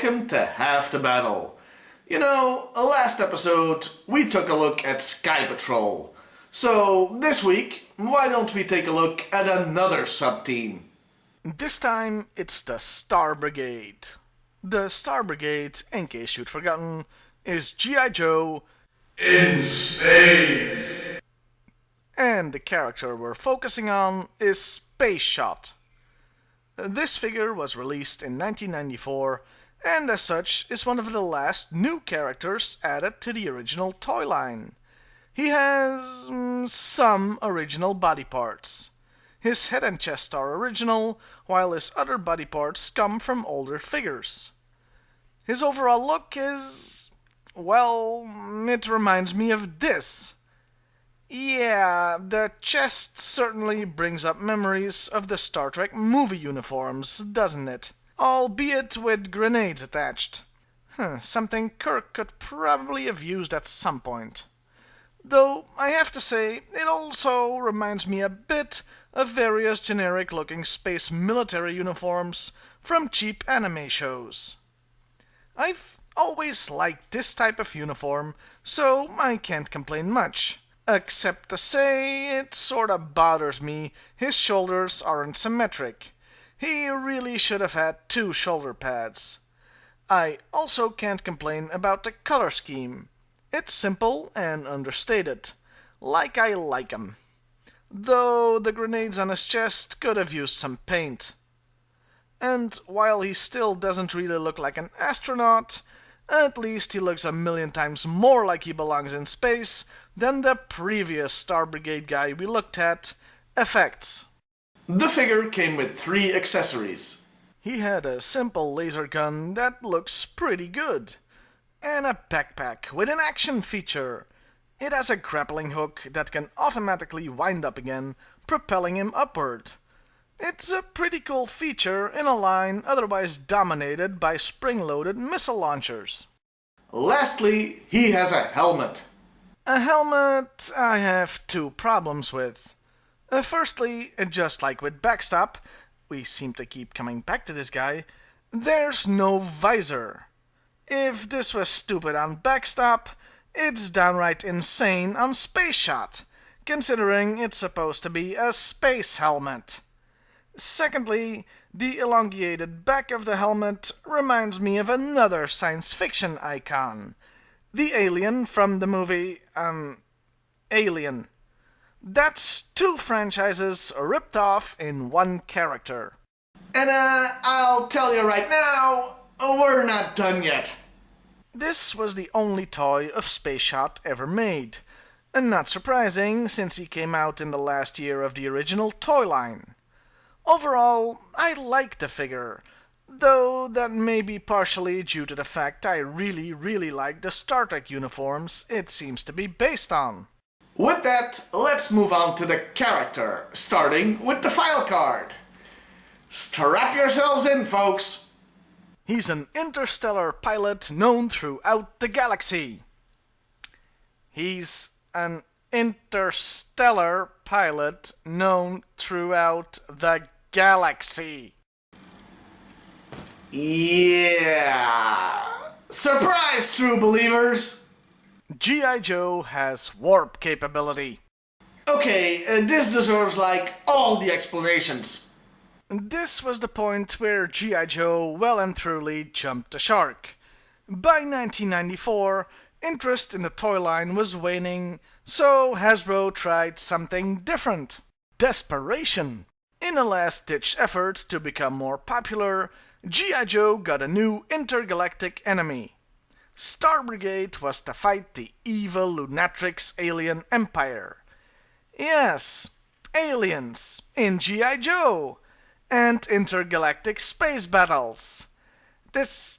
welcome to Half the Battle. You know, last episode we took a look at Sky Patrol. So this week, why don't we take a look at another sub-team? This time it's the Star Brigade. The Star Brigade, in case you'd forgotten, is G.I. Joe in space. And the character we're focusing on is Space Shot. This figure was released in 1994 and as such is one of the last new characters added to the original toy line. He has some original body parts. His head and chest are original, while his other body parts come from older figures. His overall look is, well, it reminds me of this. Yeah, the chest certainly brings up memories of the Star Trek movie uniforms, doesn't it? Albeit with grenades attached. Something Kirk could probably have used at some point. Though, I have to say, it also reminds me a bit of various generic-looking space military uniforms from cheap anime shows. I've always liked this type of uniform, so I can't complain much. Except to say, it sorta bothers me his shoulders aren't symmetric. He really should have had 2 shoulder pads. I also can't complain about the color scheme. It's simple and understated, like I like 'em. Though the grenades on his chest could have used some paint. And while he still doesn't really look like an astronaut, at least he looks a million times more like he belongs in space than the previous Star Brigade guy we looked at, Effects. The figure came with 3 accessories. He had a simple laser gun that looks pretty good, and a backpack with an action feature. It has a grappling hook that can automatically wind up again, propelling him upward. It's a pretty cool feature in a line otherwise dominated by spring-loaded missile launchers. Lastly, he has a helmet. A helmet I have 2 problems with. Firstly, just like with Backstop, we seem to keep coming back to this guy, there's no visor. If this was stupid on Backstop, it's downright insane on Space Shot, considering it's supposed to be a space helmet. Secondly, the elongated back of the helmet reminds me of another science fiction icon. The alien from the movie, Alien. That's 2 franchises ripped off in one character. And I'll tell you right now, we're not done yet. This was the only toy of Space Shot ever made. And not surprising, since he came out in the last year of the original toy line. Overall, I like the figure, though that may be partially due to the fact I really like the Star Trek uniforms it seems to be based on. With that, let's move on to the character, starting with the file card. Strap yourselves in, folks. He's an interstellar pilot known throughout the galaxy. He's an interstellar pilot known throughout the galaxy. Yeah. Surprise, true believers. G.I. Joe has warp capability. Okay, this deserves like all the explanations. This was the point where G.I. Joe well and truly jumped the shark. By 1994, interest in the toy line was waning, so Hasbro tried something different. Desperation. In a last-ditch effort to become more popular, G.I. Joe got a new intergalactic enemy. Star Brigade was to fight the evil Lunatrix alien empire. Yes, aliens in G.I. Joe and intergalactic space battles. This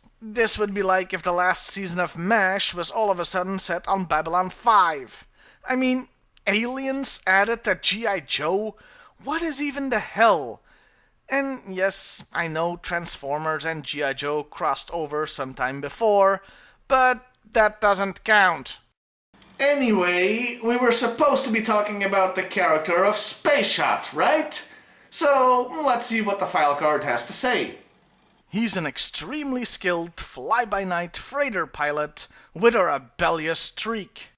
would be like if the last season of MASH was all of a sudden set on Babylon 5. I mean, aliens added to G.I. Joe? What is even the hell? And yes, I know Transformers and G.I. Joe crossed over sometime before, but that doesn't count. Anyway, we were supposed to be talking about the character of Space Shot, right? So, let's see what the file card has to say. He's an extremely skilled fly-by-night freighter pilot with a rebellious streak.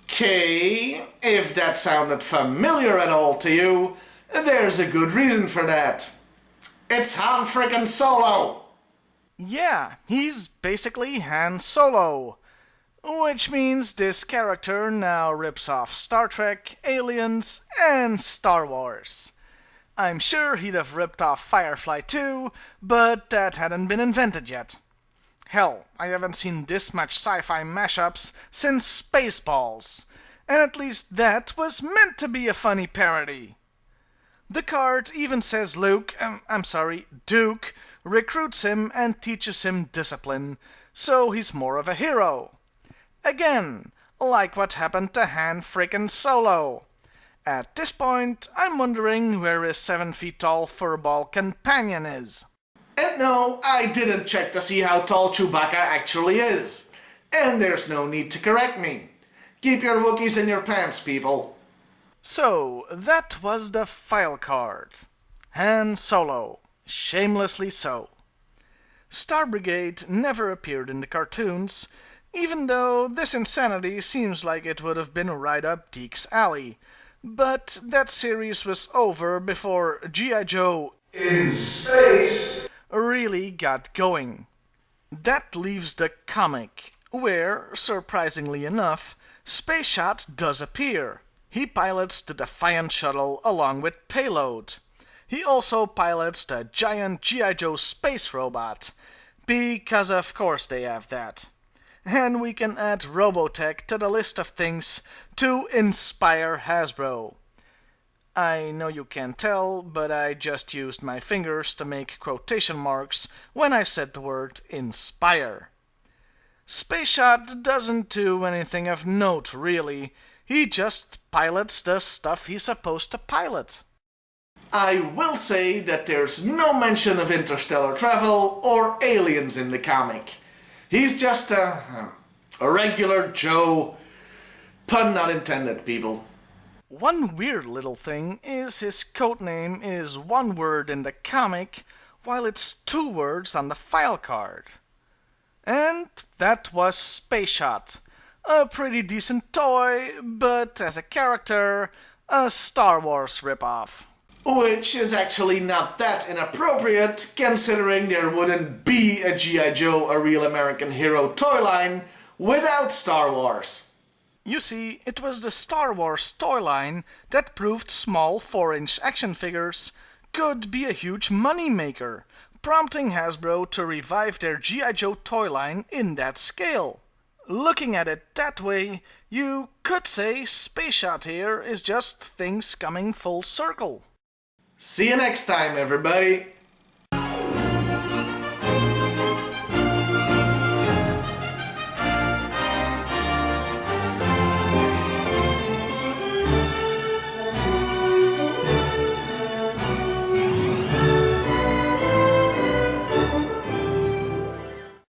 Okay, if that sounded familiar at all to you, there's a good reason for that. It's Han frickin' Solo! Yeah, he's basically Han Solo. Which means this character now rips off Star Trek, Aliens, and Star Wars. I'm sure he'd have ripped off Firefly too, but that hadn't been invented yet. Hell, I haven't seen this much sci-fi mashups since Spaceballs, and at least that was meant to be a funny parody. The card even says Duke recruits him and teaches him discipline, so he's more of a hero. Again, like what happened to Han frickin' Solo. At this point, I'm wondering where his 7-feet-tall furball companion is. And no, I didn't check to see how tall Chewbacca actually is. And there's no need to correct me. Keep your Wookiees in your pants, people. So, that was the file card. Han Solo. Shamelessly so. Star Brigade never appeared in the cartoons, even though this insanity seems like it would have been right up Deke's alley. But that series was over before G.I. Joe In Space really got going. That leaves the comic, where, surprisingly enough, Space Shot does appear. He pilots the Defiant shuttle along with Payload. He also pilots the giant G.I. Joe space robot, because of course they have that. And we can add Robotech to the list of things to inspire Hasbro. I know you can't tell, but I just used my fingers to make quotation marks when I said the word inspire. Space Shot doesn't do anything of note, really. He just pilots the stuff he's supposed to pilot. I will say that there's no mention of interstellar travel or aliens in the comic. He's just a regular Joe. Pun not intended, people. One weird little thing is his codename is one word in the comic, while it's 2 words on the file card. And that was Space Shot. A pretty decent toy, but as a character, a Star Wars ripoff. Which is actually not that inappropriate, considering there wouldn't be a G.I. Joe, a real American hero toy line, without Star Wars. You see, it was the Star Wars toy line that proved small 4-inch action figures could be a huge money maker, prompting Hasbro to revive their G.I. Joe toy line in that scale. Looking at it that way, you could say Space Shot here is just things coming full circle. See you next time, everybody.